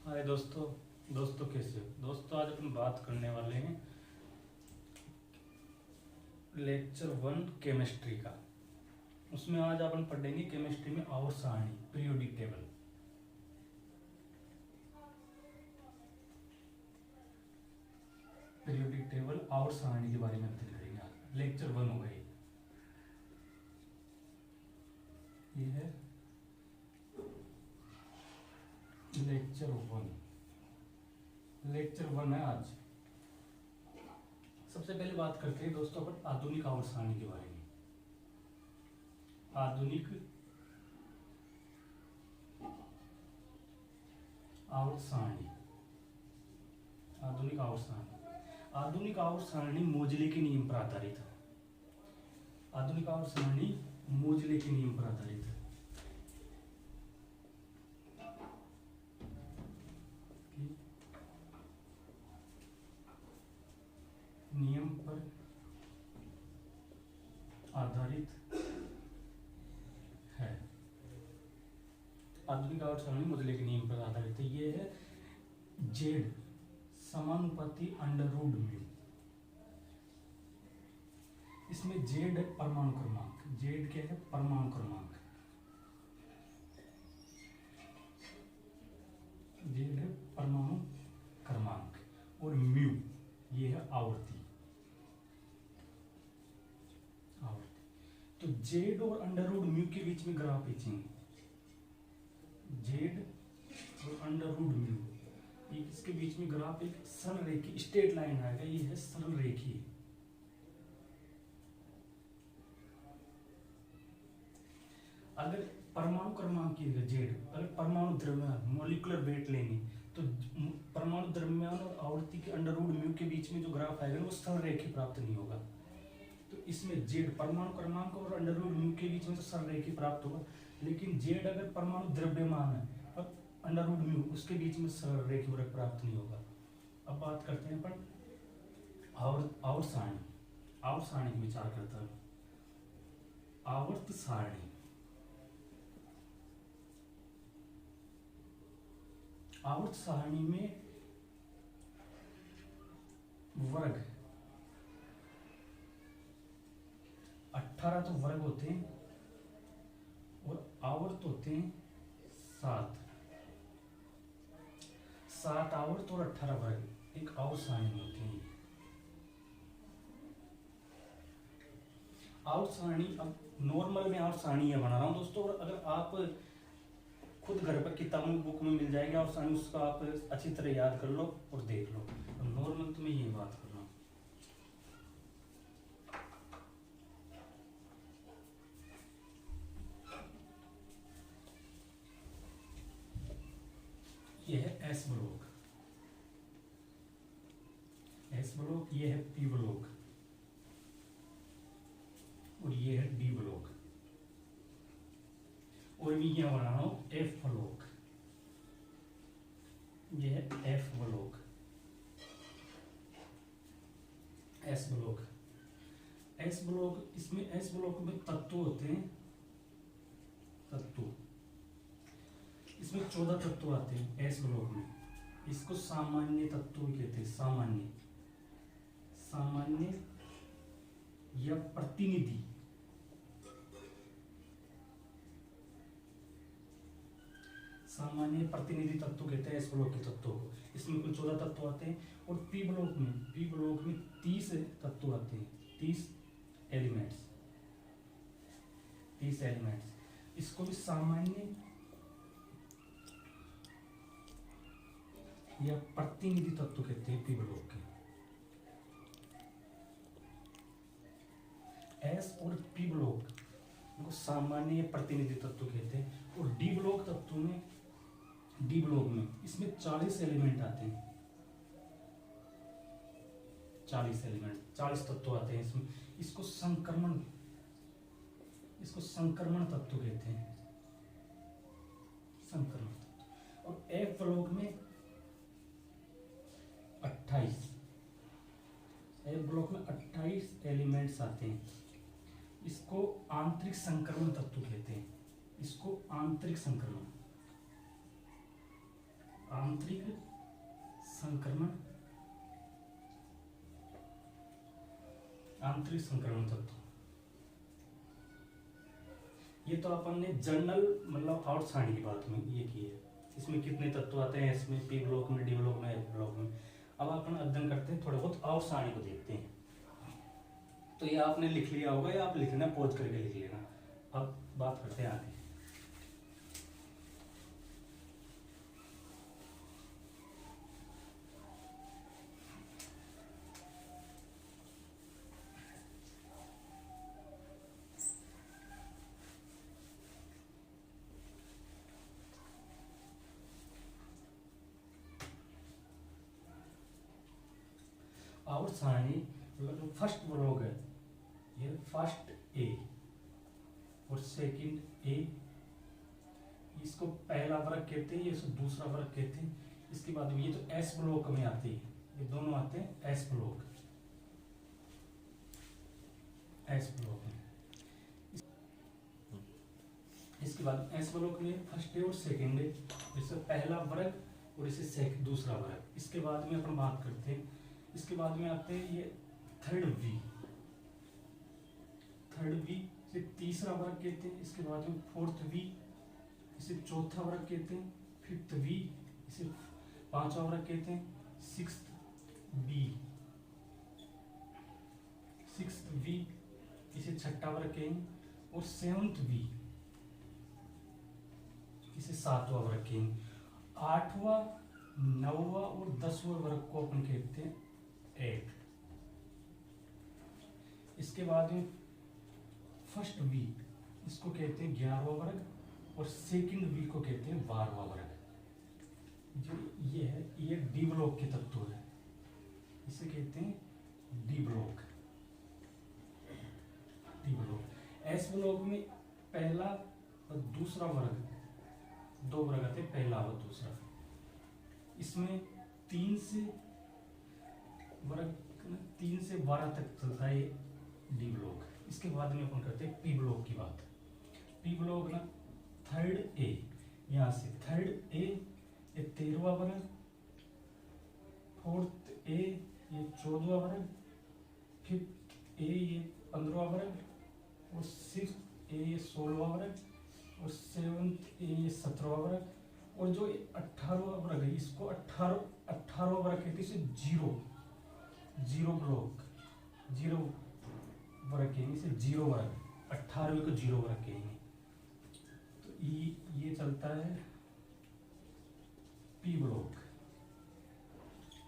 हाय दोस्तों। दोस्तों कैसे हो दोस्तों? आज अपन बात करने वाले हैं लेक्चर 1 केमिस्ट्री का। उसमें आज अपन पढ़ेंगे केमिस्ट्री में आवर्त सारणी, पीरियोडिक टेबल। पीरियोडिक टेबल आवर्त सारणी के बारे में अध्ययन करेंगे। आज लेक्चर 1 हो गई। ये है लेक्चर 1। लेक्चर 1 है आज। सबसे पहले बात करते हैं दोस्तों अपन आधुनिक आवर्त सारणी के बारे में। आधुनिक आवर्त सारणी। आधुनिक आवर्त सारणी। आधुनिक आवर्त सारणी मोजले के नियम पर आधारित है। आधुनिक आवर्त सारणी मोजले के नियम पर आधारित है। नियम पर आधारित है। आधुनिक आवर्त सारणी मोजले के नियम पर आधारित है। ये है जेड समानुपाती अंडर रूट म्यू। इसमें जेड है परमाणु क्रमांक। जेड क्या है? परमाणु क्रमांक। जेड है परमाणु क्रमांक और म्यू ये है आवर्ती। तो जेड और अंडर रूट म्यू के बीच में ग्राफ खींचेंगे। जेड और अंडर रूट म्यू इसके बीच में ग्राफ एक सरल रेखी स्ट्रेट लाइन आएगा। ये है सरल रेखी। अगर परमाणु क्रमांक की जेड, अगर परमाणु द्रव्यमान मॉलिक्यूलर वेट लेंगे तो परमाणु द्रव्यमान और आवर्ती के अंडर रूट म्यू के बीच में जो ग्राफ आएगा वो सरल रेखी प्राप्त नहीं होगा। तो इसमें जेड परमाणु क्रमांक और अंडर रूट म्यू के बीच में तो सरल रेखी प्राप्त होगा, लेकिन जेड अगर परमाणु द्रव्यमान है और अंडर रूट म्यू उसके बीच में सरल रेखी प्राप्त नहीं होगा। अब बात करते हैं अपन आवर्त सारणी। आवर्त सारणी की विचार करता है। आवर्त सारणी। आवर्त सारणी में वर्ग 18 तो वर्ग होते हैं और आवर्त होते हैं 7। 7 आवर्त और 18 वर्ग एक आवर्त सारणी होती है। आवर्त सारणी अब नॉर्मल में आवर्त सारणी बना रहा हूं दोस्तों, और अगर आप खुद घर पर किताबों में बुक में मिल जाएगी आवर्त सारणी, उसका आप अच्छी तरह याद कर लो और देख लो। नॉर्मल तो मैं ये बात कर रहा हूं। ये है एस ब्लॉक। एस ब्लॉक ये है पी ब्लॉक और ये है डी ब्लॉक। और मैं यहां बना रहा हूं एफ ब्लॉक। ये है F block, S block. S block, इसमें एस ब्लॉक में तत्व होते हैं। तत्व इसमें 14 तत्व आते हैं एस ब्लॉक में। इसको सामान्य तत्व कहते हैं। सामान्य, सामान्य या प्रतिनिधि। सामान्य प्रतिनिधि तत्व कहते हैं एस ब्लॉक के तत्वों को। इसमें कुल 14 तत्व आते हैं। और पी ब्लॉक में 30 तत्व आते हैं। 30 एलिमेंट्स। 30 एलिमेंट्स। इसको भी सामान्य या प्रतिनिधि तत्व कहते हैं पी ब्लॉक के। एस और पी ब्लॉक को सामान्य या प्रतिनिधि तत्व कहते हैं। और डी ब्लॉक तत्व में, डी ब्लॉक में इसमें 40 एलिमेंट आते हैं। 40 एलिमेंट, 40 तत्व आते हैं इसमें। इसको संक्रमण तत्व कहते हैं। संक्रमण तत्व। और एफ ब्लॉक में 28, एफ ब्लॉक में 28 एलिमेंट्स आते हैं। इसको आंतरिक संक्रमण तत्व कहते हैं। इसको आंतरिक संक्रमण आंतरिक संक्रमण, आंतरिक संक्रमण तत्व। ये तो अपन ने जनरल मतलब आउट सारणी की बात में ये की है, इसमें कितने तत्व आते हैं, इसमें पी ब्लॉक में, डी ब्लॉक में, एफ ब्लॉक में। अब अपन अध्ययन करते हैं, थोड़ा बहुत आउट सारणी को देखते हैं। तो ये आपने लिख लिया होगा या आप लिखना, पॉज करके लिख लेना। अब बात करते हैं आगे। आउट सारणी मतलब जो फर्स्ट ब्लॉक है, ये फर्स्ट ए और सेकंड ए, इसको पहला वर्ग कहते हैं, ये इसको दूसरा वर्ग कहते हैं। इसके बाद में ये तो एस ब्लॉक में आते हैं, ये दोनों आते हैं एस ब्लॉक, एस ब्लॉक में। इसके बाद एस ब्लॉक में फर्स्ट ए और सेकंड ए, इससे पहला वर्ग और इसे दूसरा वर्ग। इसके बाद में अपन बात करते हैं, इसके बाद में आते हैं ये थर्ड वी, थर्ड वी इसे तीसरा वर्ग कहते हैं। इसके बाद में फोर्थ वी, इसे चौथा वर्ग कहते हैं। फिफ्थ वी, इसे पांचवा वर्ग कहते हैं। सिक्स्थ बी, सिक्स्थ वी, इसे छठा वर्ग कहेंगे। और सेवंथ वी, इसे सातवां वर्ग कहेंगे। आठवां, नौवां और 10वां वर्ग को अपन कहते हैं एट। इसके बाद में फर्स्ट वी, इसको कहते हैं 11वां वर्ग, और सेकंड वी को कहते हैं 12वां वर्ग। जो ये है, ये डी ब्लॉक के तत्व है, इसे कहते हैं D block, D block. S block में पहला और दूसरा वर्ग, दो वर्ग आते हैं, पहला और दूसरा। इसमें 3 से वर्ग 3 से 12 तक चलता है डी ब्लॉक। इसके बाद में अपन करते हैं पी ब्लॉक की बात। पी ब्लॉक ना थर्ड ए, यहाँ से थर्ड ए, ये 13वां वर्ग। फोर्थ ए, ये 14वां वर्ग। फिफ्थ ए, ये 15वां वर्ग। और सिक्स्थ ए, ये 16वां वर्ग। और सेवंथ ए, ये 17वां वर्ग। और जो 18वां वर्ग है, इसको 18वां वर्ग कहते हैं, इसे जीरो ब्लॉक, जीरो वर्ग कहेंगे, इसे जीरो वर्ग, 18वें को जीरो वर्ग कहेंगे। तो ये चलता है P block,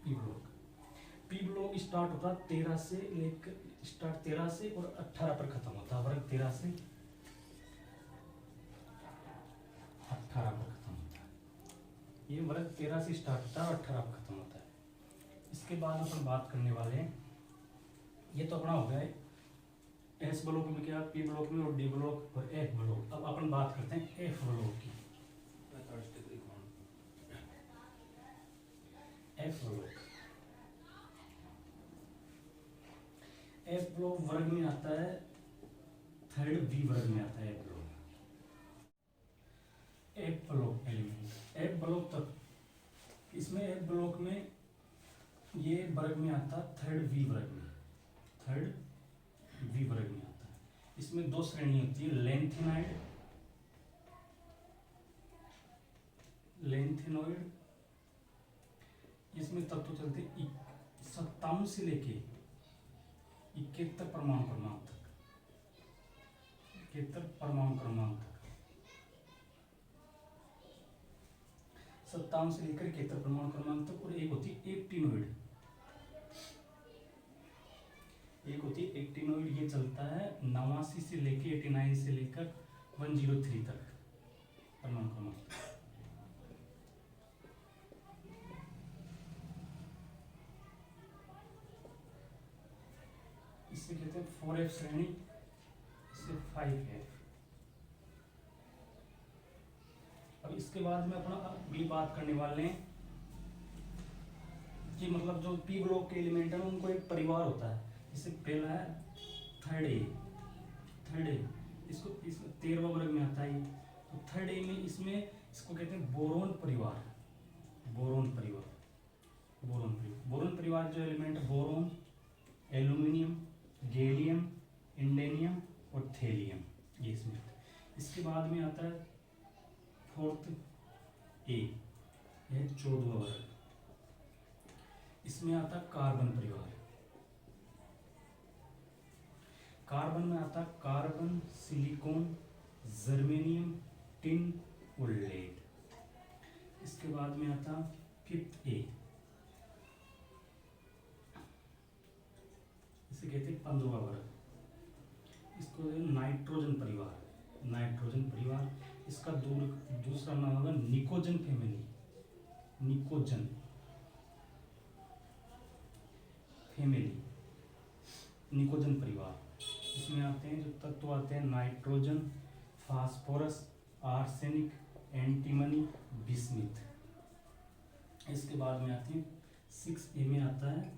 P block. P block start होता है 13 से लेकर, स्टार्ट 13 से और 18 पर खत्म होता है। वर्ग 13 से 18 पर खत्म होता है। ये वर्ग 13 से स्टार्ट होता है और 18 पर खत्म होता है। इसके बाद अपन बात करने वाले हैं, ये तो अपना हो गया है एस ब्लॉक में, क्या पी ब्लॉक में, और डी ब्लॉक और एफ ब्लॉक। अब अपन बात करते हैं एफ ब्लॉक की। एफ ब्लॉक, एफ ब्लॉक वर्ग में आता है, थर्ड बी वर्ग में आता है F block. F block element, F block तक, इसमें एफ ब्लॉक में ये वर्ग में आता है थर्ड वी वर्ग में, थर्ड वी वर्ग में आता है। इसमें दो श्रेणी होती है, लेंथेनॉइड, लेंथेनॉइड। इसमें तत्व चलते 57 से लेके 71 परमाणु क्रमांक तक, 71 परमाणु क्रमांक तक, 57 से लेकर 71 परमाणु क्रमांक तक। और एक होती है एक्टिनोइड, एक होती है एक्टिनोइड, ये चलता है 89 से लेकर 89 से लेकर 103 तक परमाणु क्रमांक। इसे कहते हैं 4F श्रेणी, इसे 5F। अब इसके बाद में अपना अगली बात करने वाले हैं कि मतलब जो पी ब्लॉक के एलिमेंट है उनको एक परिवार होता है। जैसे पहला है थर्ड ए, थर्ड ए इसको 13वां वर्ग में आता है। तो थर्ड ए में इसमें इसको कहते हैं बोरोन परिवार, बोरोन परिवार। बोरोन परिवार जो एलिमेंट है बोरोन, एल्यूमिनियम, गैलियम, इंडेनियम और थेलियम, ये इसमें। इसके बाद में आता है फोर्थ ए, यह 14वां वर्ग। इसमें आता है कार्बन परिवार। कार्बन में आता है कार्बन, सिलिकॉन, जर्मेनियम, टिन और लेड। इसके बाद में आता फिफ्थ ए, इसे कहते हैं 15वां वर्ग। इसको नाइट्रोजन परिवार। नाइट्रोजन परिवार, इसका दूसरा नाम होगा निकोजन फैमिली। निकोजन फैमिली, निकोजन परिवार। इसमें आते हैं जो तत्व आते हैं nitrogen, phosphorus, arsenic, antimony, bismuth. इसके बाद में आते हैं 6A में आता है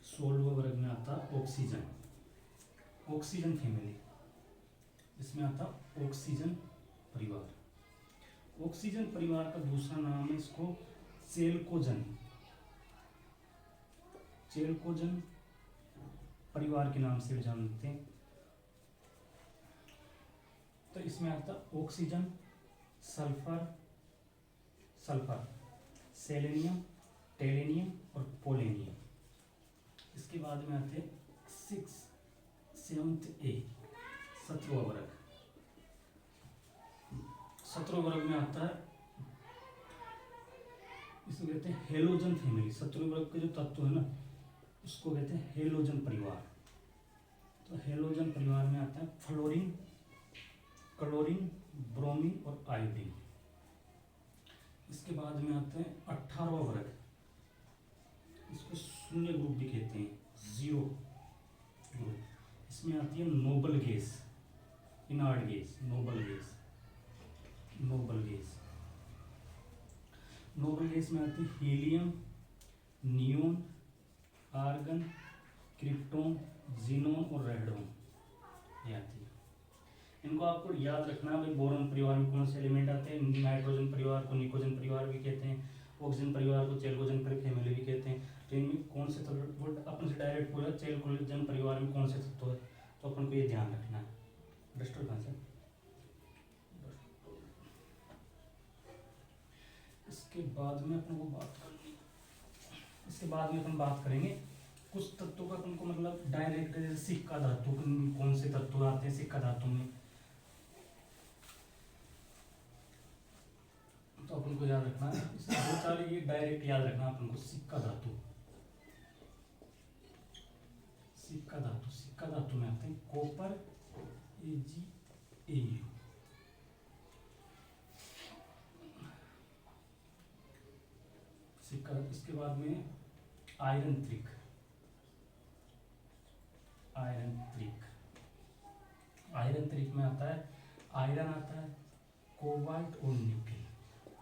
16वें वर्ग में आता है ऑक्सीजन। ऑक्सीजन फैमिली, इसमें आता ऑक्सीजन परिवार। ऑक्सीजन परिवार का दूसरा नाम है इसको चेलकोजन। चेलकोजन परिवार के नाम से भी जानते हैं। तो इसमें आता ऑक्सीजन, सल्फर, सेलेनियम, टेलेनियम और पोलेनियम। इसके बाद में आते हैं 7A 17वां वर्ग। 17वें वर्ग में आता है, इसको कहते हैं हेलोजन फैमिली। 17वें वर्ग के जो तत्व है ना, उसको कहते हैं हेलोजन परिवार। तो हेलोजन परिवार में आता है फ्लोरीन, क्लोरीन, ब्रोमीन और आयोडीन। इसके बाद में आते हैं 18वां वर्ग, इसको शून्य ग्रुप भी कहते हैं, जीरो ग्रुप। इसमें आती है noble gas, inert gas, noble gas. Noble gas में आती है helium, neon, argon, krypton, xenon और रेडोन, ये आती है। इनको आपको याद रखना है भाई। बोरॉन परिवार में कौन से एलिमेंट आते हैं? नाइट्रोजन परिवार को निकोजन परिवार भी कहते हैं, ऑक्सीजन परिवार को चेलकोजन फैमिली भी कहते हैं। तो इनमें कौन से तत्व, अपन से डायरेक्ट पूरा चेलकोजन परिवार में कौन से तत्व है, तो अपन को ये ध्यान रखना है। डस्टर कहाँ से? इसके बाद में अपन को बात करेंगे कुछ तत्वों का अपन को मतलब डायरेक्ट, जैसे सिक्का धातु, कौन से तत्व आते हैं सिक्का धातु में, तो अपन को याद रखना है। दो चार ये डायरेक्ट याद रखना अपन को। सिक्का धातु में आते हैं कॉपर, AgAu। सिक्का। इसके बाद में आयरन त्रिक में आता है आयरन, आता है कोबाल्ट और निकल।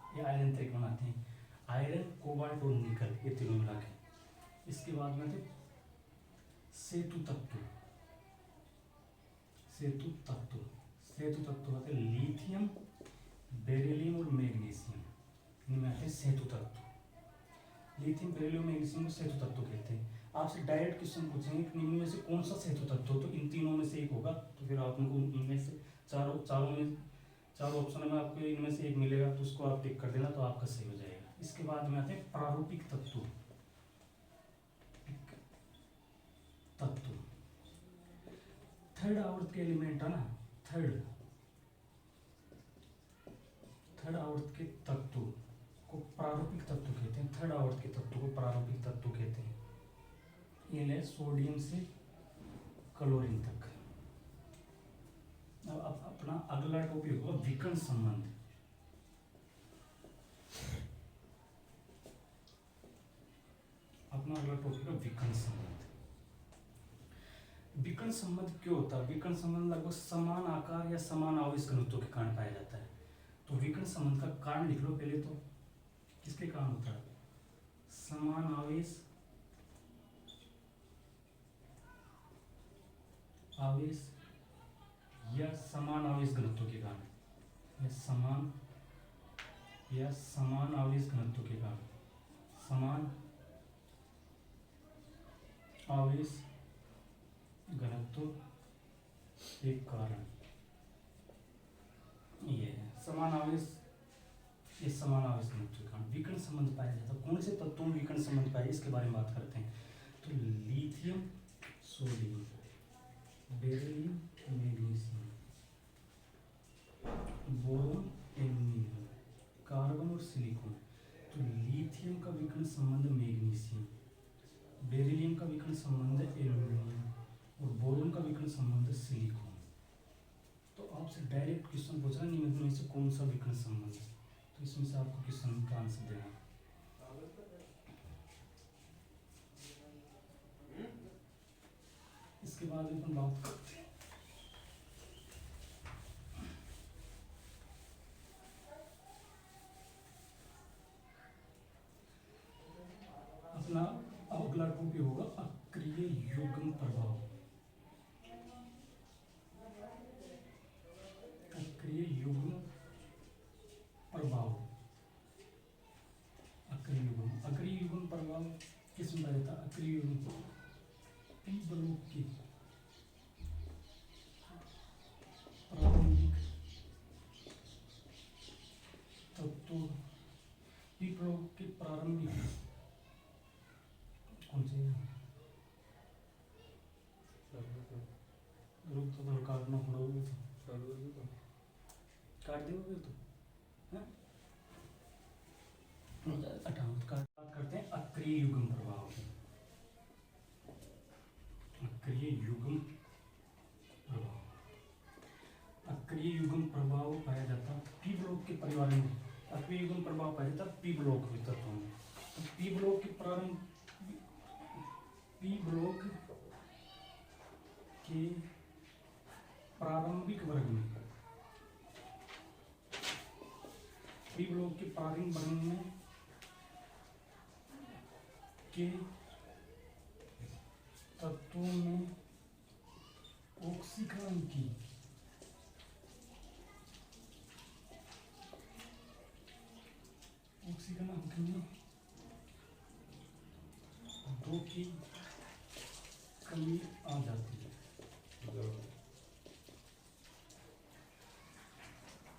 ये आयरन त्रिक बनाते हैं, आयरन, कोबाल्ट और निकल, ये तीनों मिला के। इसके बाद में आते सेतु तत्व आते लिथियम, बेरिलियम और मैग्नीशियम, इनमें आते हैं सेतु तत्व। लिथियम, बेरिलियम, मैग्नीशियम को सेतु तत्व कहते हैं। आपसे डायरेक्ट क्वेश्चन पूछेंगे कि इनमें से कौन सा सेतु तत्व, तो इन तीनों में से एक होगा। तो फिर आप उनको इनमें से चारों ऑप्शन में आपको इनमें से एक मिलेगा, तो उसको आप टिक कर देना, तो आपका सही हो जाएगा। इसके बाद में आते हैं प्रारूपिक तत्व। थर्ड आवर्त के एलिमेंट है ना, थर्ड आवर्त के तत्व को प्रारूपिक तत्व कहते हैं। थर्ड आवर्त के तत्व को प्रारूपिक तत्व कहते हैं। ये ले सोडियम से क्लोरीन तक। अब अपना अगला टॉपिक होगा विकर्ण संबंध। विकर्ण संबंध क्यों होता है? विकर्ण संबंध लगभग समान आकार या समान आवेश घनत्व के कारण पाया जाता है। तो विकर्ण संबंध का कारण लिख लो पहले। तो किसके कारण होता है? समान आवेश या समान आवेश घनत्व के कारण, या समान आवेश घनत्व के कारण। समान आवेश घनत्व एक कारण, ये है समान आवेश, ये समान आवेश घनत्व के कारण विकर्ण संबंध पाया जाता है। कौन से तत्वों में विकर्ण संबंध पाया, इसके बारे में बात करते हैं। तो lithium sodium, beryllium magnesium, boron aluminium, carbon और सिलिकॉन। तो लिथियम का विकर्ण संबंध मैग्नीशियम, बेरिलियम का विकर्ण संबंध एल्यूमिनियम और बोरोन का विकर्ण संबंध सिलिकॉन। तो आपसे डायरेक्ट क्वेश्चन पूछ रहा है निम्न में से कौन सा विकर्ण संबंध है, तो इसमें से आपको क्वेश्चन का आंसर देना। इसके बाद अपन बात करते हैं अपना अगला टॉपिक होगा अक्रिय युग्म प्रभाव। अक्रिय युग्म प्रभाव, अक्रिय युग्म प्रभाव किस में रहता है? अक्रिय युग्म पी ब्लॉक की प्रारंभिक तत्व, पी ब्लॉक के प्रारंभिक कौन से रुक तो काटना पड़ोगे तो काट दोगे तो बात करते हैं अक्रिय युग्म प्रभाव। अक्रिय युग्म प्रभाव, अक्रिय युग्म प्रभाव पाया जाता है पी ब्लॉक के परिवार में। अक्रिय युग्म प्रभाव पाया जाता है पी ब्लॉक के तत्वों में। तो पी ब्लॉक के प्रारंभिक वर्ग में, पी ब्लॉक के प्रारंभिक वर्ग में के तत्वों में ऑक्सीकरण की दो की कमी आ जाती है।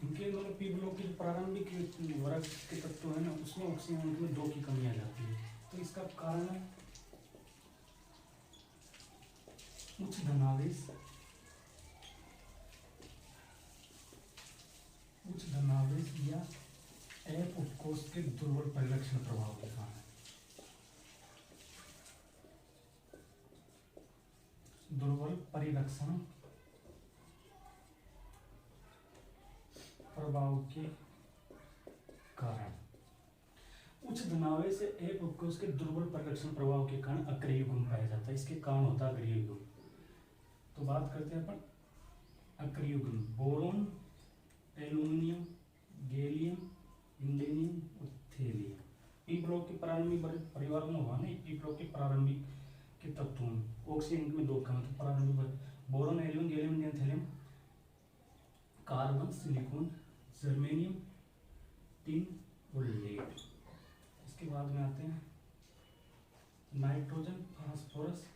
इनके मतलब पी ब्लॉक के प्रारंभिक वर्ग के तत्व है ना, उसमें ऑक्सीजन में दो की कमी आ जाती है। तो इसका कारण है उच्च धनावेश, या एफ उपकोष के दुर्बल परिलक्षण प्रभाव के कारण। दुर्बल परिलक्षण प्रभाव के कारण, उच्च धनावेश से एक उपकोष के दुर्बल परिलक्षण प्रभाव के कारण अक्रिय युग्म पाया जाता है। इसके कारण होता है अक्रिय युग्म। तो बात करते हैं अपन अक्रिय युग्म। बोरोन, एल्यूमिनियम, गैलियम, इंडेनियम और थेलियम पी ब्लॉक के प्रारंभिक परिवार में हुआ नहीं। पी ब्लॉक के प्रारंभिक के तत्वों में ऑक्सीजन में दो का मतलब प्रारंभिक boron, aluminium, gallium, indium, thallium, carbon, silicon, germanium, tin और लेड। इसके बाद में आते हैं नाइट्रोजन, फास्फोरस,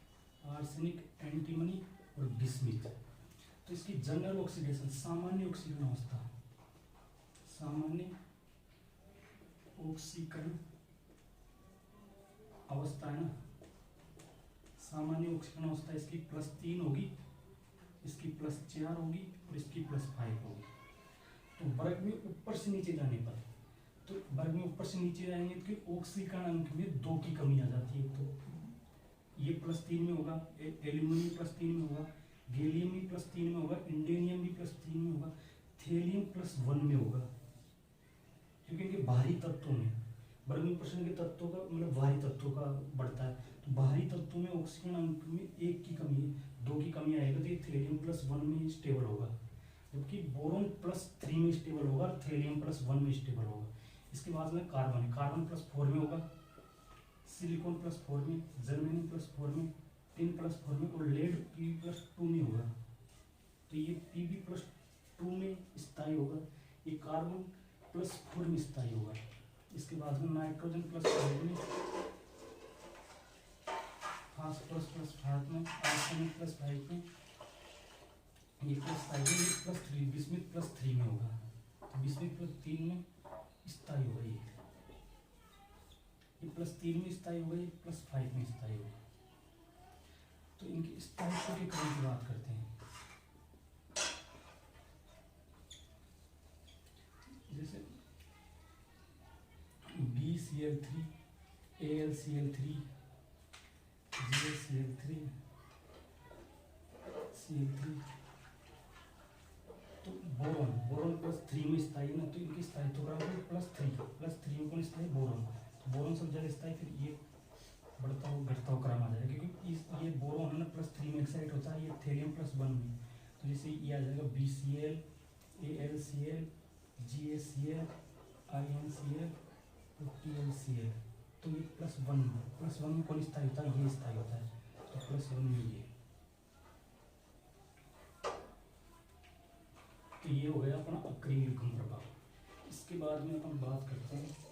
आर्सेनिक, एंटीमनी और बिस्मिथ। तो इसकी जनरल ऑक्सीडेशन, सामान्य ऑक्सीकरण अवस्था, सामान्य ऑक्सीकरण अवस्था है ना, सामान्य ऑक्सीकरण अवस्था इसकी +3 होगी, इसकी +4 होगी और इसकी +5 होगी। तो वर्ग में ऊपर से नीचे जाने पर, तो वर्ग में ऊपर से नीचे जाएंगे तो ऑक्सीकरण अंक में 2 की कमी आ जाती है। तो ये +3 में होगा, एल्यूमिनियम +3 में होगा, गैलियम भी +3 में होगा, इंडेनियम भी +3 में होगा, थेलियम +1 में होगा। क्योंकि इनके बाहरी तत्वों में वर्ग में प्रश्न के तत्वों का मतलब बाहरी तत्वों का बढ़ता है। तो बाहरी तत्वों में ऑक्सीजन अंक में 1 की कमी है, 2 की कमी आएगा तो ये थेलियम +1 में स्टेबल होगा, जबकि बोरोन +3 में स्टेबल होगा, थेलियम +1 में स्टेबल होगा। इसके बाद में कार्बन है, कार्बन +4 में होगा, सिलिकॉन +4 में, जर्मेनियम +4 में, टिन +4 में और लेड Pb+2 में होगा। तो ये Pb+2 में स्थायी होगा, ये कार्बन +4 में स्थायी होगा। इसके इसके बाद में nitrogen plus hydrogen, phosphorus plus 5 में, आर्सेनिक प्लस 5 में, ये प्लस 5 में, ये प्लस 3, बिस्मिथ प्लस 3 में होगा। तो बिस्मिथ प्लस 3 में स्थायी होगा ये प्लस 3 में स्थायी होगा, ये प्लस 5 में स्थायी होगा। तो इनकी स्थायित्व के क्रम की बात करते हैं। जैसे BCl3, AlCl3, GaCl3, Cl3, तो बोरोन प्लस 3 में स्थायी है ना, तो इनकी स्थायित्व क्रम प्लस 3 में कौन स्थायी? बोरोन। तो बोरोन सब जगह स्थायी, फिर ये बढ़ता हुआ घटता हुआ क्रम आ जाएगा, क्योंकि ये बोरोन है ना प्लस 3 में एक्साइट होता है, ये थेलियम प्लस 1 में। तो जैसे ये आ जाएगा BCl, AlCl, GaCl, InCl, TlCl। तो ये प्लस 1 में कौन स्थायी होता है? ये स्थायी होता है, तो प्लस 1 में ये। तो ये हो गया अपना अक्रिय विक्रम प्रभाव। इसके बाद में अपन बात करते हैं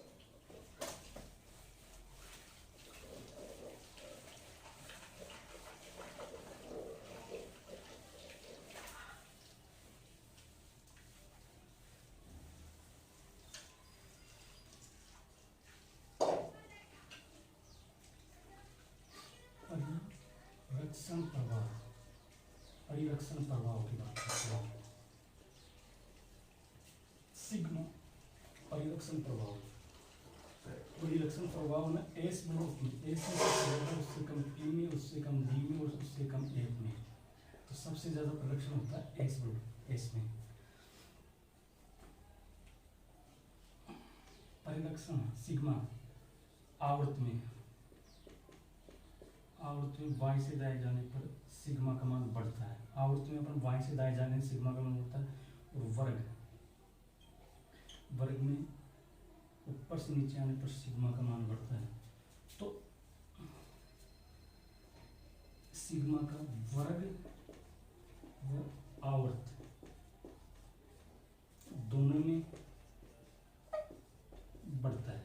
परिरक्षण प्रभाव की बात करते हैं। सिग्मा परिरक्षण प्रभाव में एस ब्लॉक में, एस उससे कम पी में, उससे कम डी में और उससे कम एफ में। तो सबसे ज्यादा परिरक्षण होता है एस ब्लॉक, एस में। परिरक्षण सिग्मा आवर्त में y से दाएं जाने पर सिग्मा का मान बढ़ता है। आवर्त में अपन y से दाएं जाने से सिग्मा का मान बढ़ता है। और वर्ग में ऊपर से नीचे आने पर सिग्मा का मान बढ़ता है। तो सिग्मा का वर्ग व आवर्त दोनों में बढ़ता है।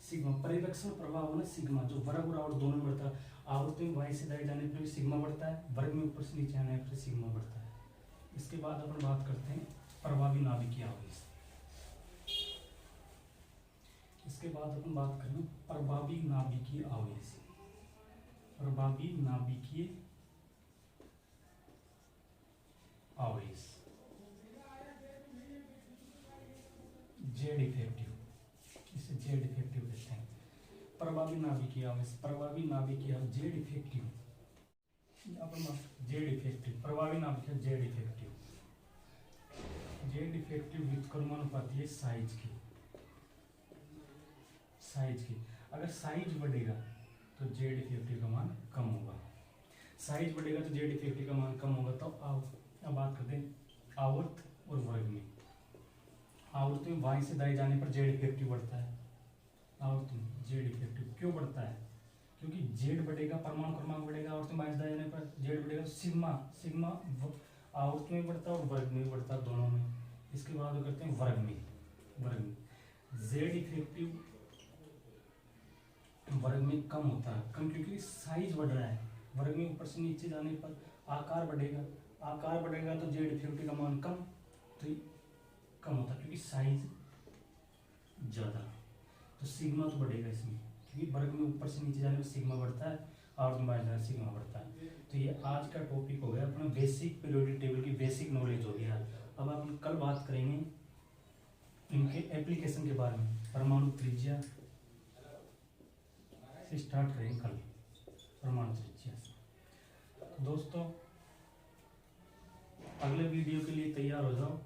सिग्मा परिरक्षण प्रभाव है ना, सिग्मा जो वर्ग और आवर्त दोनों में बढ़ता है। आवर्त में y से दाएं जाने पर भी सिग्मा बढ़ता है, वर्ग में ऊपर से नीचे आने पर सिग्मा बढ़ता है। इसके बाद अपन बात करते हैं प्रभावी नाभिकीय आवेश। इसके बाद अपन बात करें प्रभावी नाभिकीय आवेश। प्रभावी नाभिकीय आवेश जेड इफेक्टिव, इसे जेड इफेक्टिव कहते हैं। प्रभावी नाभिकीय आवेश, प्रभावी नाभिकीय जेड इफेक्टिव, जेड इफेक्टिव, प्रभावी नाभिकीय जेड इफेक्टिव। जेड इफेक्टिव व्युत्क्रमानुपाती है साइज की। अगर साइज बढ़ेगा तो जेड इफेक्टिव का मान कम होगा। साइज बढ़ेगा तो जेड इफेक्टिव का मान कम होगा। तो अब बात करते हैं आवर्त और वर्ग में। आवर्त में y से दाएं जाने पर जेड इफेक्टिव बढ़ता है। आवर्त में जेड इफेक्टिव क्यों बढ़ता है? क्योंकि जेड बढ़ेगा, परमाणु क्रमांक बढ़ेगा, आवर्त में y से दाएं जाने पर जेड बढ़ेगा। सिग्मा आवर्त में बढ़ता है और वर्ग में बढ़ता है, दोनों में। इसके बाद करते हैं वर्ग में जेड इफेक्टिव वर्ग में कम होता है। कम क्योंकि साइज बढ़ रहा है। वर्ग में ऊपर से नीचे जाने पर आकार बढ़ेगा तो जेड इफेक्टिव का मान कम, तो कम होता है क्योंकि साइज ज्यादा। तो सिग्मा तो बढ़ेगा इसमें, क्योंकि वर्ग में ऊपर से नीचे जाने पर सिग्मा बढ़ता है और में सिग्मा बढ़ता है। तो ये आज का टॉपिक हो गया अपना बेसिक पीरियोडिक टेबल की बेसिक नॉलेज हो गया। अब अपन कल बात करेंगे इनके एप्लीकेशन के बारे में। परमाणु त्रिज्या से स्टार्ट करेंगे कल, परमाणु त्रिज्या से। दोस्तों अगले वीडियो के लिए तैयार हो जाओ।